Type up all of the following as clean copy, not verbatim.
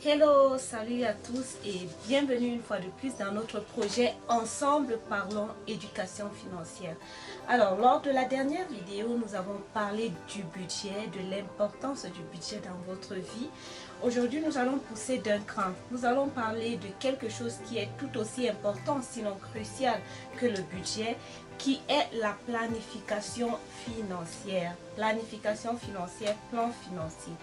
Hello, salut à tous et bienvenue une fois de plus dans notre projet Ensemble Parlons Éducation Financière. Alors, lors de la dernière vidéo, nous avons parlé du budget, de l'importance du budget dans votre vie. Aujourd'hui, nous allons pousser d'un cran. Nous allons parler de quelque chose qui est tout aussi important, sinon crucial que le budget, qui est la planification financière. Planification financière, plan financier.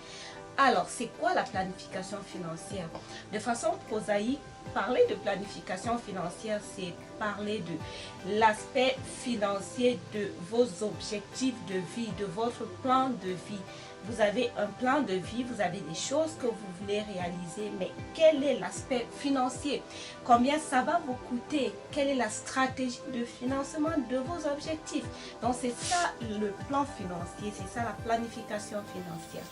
Alors, c'est quoi la planification financière? De façon prosaïque, parler de planification financière, c'est parler de l'aspect financier de vos objectifs de vie, de votre plan de vie. Vous avez un plan de vie, vous avez des choses que vous voulez réaliser, mais quel est l'aspect financier? Combien ça va vous coûter? Quelle est la stratégie de financement de vos objectifs? Donc, c'est ça le plan financier, c'est ça la planification financière.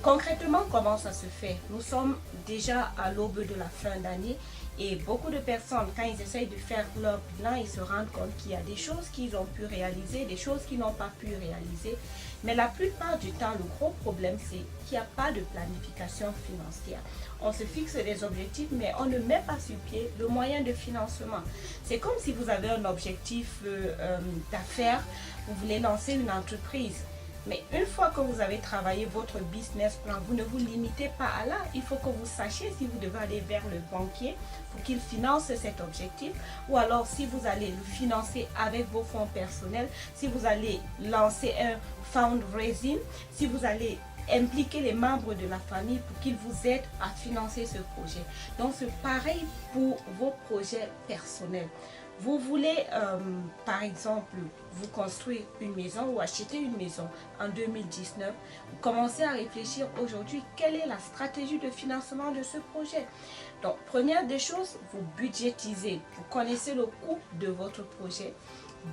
Concrètement, comment ça se fait? Nous sommes déjà à l'aube de la fin d'année et beaucoup de personnes, quand ils essayent de faire leur bilan, ils se rendent compte qu'il y a des choses qu'ils ont pu réaliser, des choses qu'ils n'ont pas pu réaliser. Mais la plupart du temps, le gros problème, c'est qu'il n'y a pas de planification financière. On se fixe des objectifs, mais on ne met pas sur pied le moyen de financement. C'est comme si vous avez un objectif d'affaires, vous voulez lancer une entreprise. Mais une fois que vous avez travaillé votre business plan, vous ne vous limitez pas à là. Il faut que vous sachiez si vous devez aller vers le banquier pour qu'il finance cet objectif. Ou alors si vous allez le financer avec vos fonds personnels, si vous allez lancer un fundraising, si vous allez impliquer les membres de la famille pour qu'ils vous aident à financer ce projet. Donc c'est pareil pour vos projets personnels. Vous voulez, par exemple, vous construire une maison ou acheter une maison en 2019. Vous commencez à réfléchir aujourd'hui, quelle est la stratégie de financement de ce projet? Donc, première des choses, vous budgétisez. Vous connaissez le coût de votre projet.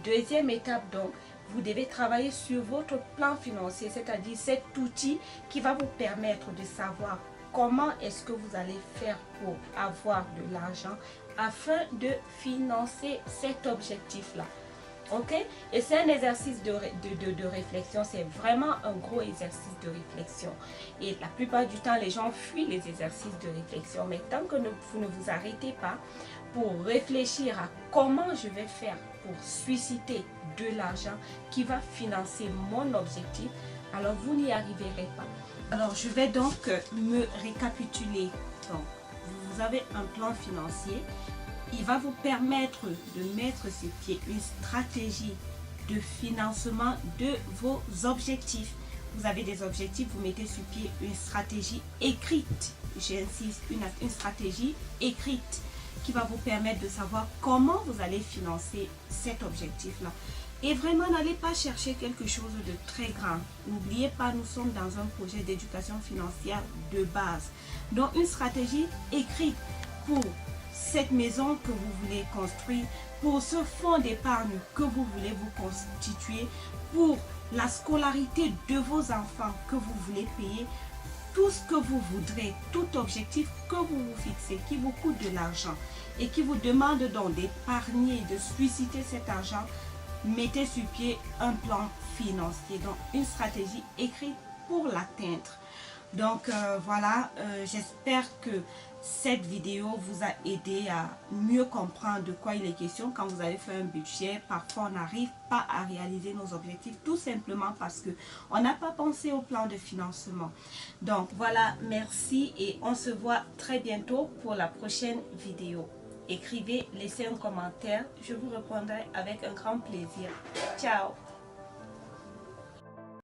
Deuxième étape, donc, vous devez travailler sur votre plan financier, c'est-à-dire cet outil qui va vous permettre de savoir comment est-ce que vous allez faire pour avoir de l'argent afin de financer cet objectif-là. Ok? Et c'est un exercice de réflexion, c'est vraiment un gros exercice de réflexion. Et la plupart du temps, les gens fuient les exercices de réflexion. Mais tant que vous ne vous arrêtez pas pour réfléchir à comment je vais faire pour susciter de l'argent qui va financer mon objectif, alors vous n'y arriverez pas. Alors, je vais donc me récapituler. Donc, vous avez un plan financier. Il va vous permettre de mettre sur pied une stratégie de financement de vos objectifs. Vous avez des objectifs, vous mettez sur pied une stratégie écrite. J'insiste, une stratégie écrite qui va vous permettre de savoir comment vous allez financer cet objectif-là. Et vraiment, n'allez pas chercher quelque chose de très grand. N'oubliez pas, nous sommes dans un projet d'éducation financière de base. Donc, une stratégie écrite pour cette maison que vous voulez construire, pour ce fonds d'épargne que vous voulez vous constituer, pour la scolarité de vos enfants que vous voulez payer, tout ce que vous voudrez, tout objectif que vous vous fixez, qui vous coûte de l'argent et qui vous demande donc d'épargner, de susciter cet argent, mettez sur pied un plan financier, donc une stratégie écrite pour l'atteindre. Donc voilà, j'espère que cette vidéo vous a aidé à mieux comprendre de quoi il est question quand vous avez fait un budget. Parfois, on n'arrive pas à réaliser nos objectifs tout simplement parce que on n'a pas pensé au plan de financement. Donc voilà, merci et on se voit très bientôt pour la prochaine vidéo. Écrivez, laissez un commentaire, je vous répondrai avec un grand plaisir. Ciao!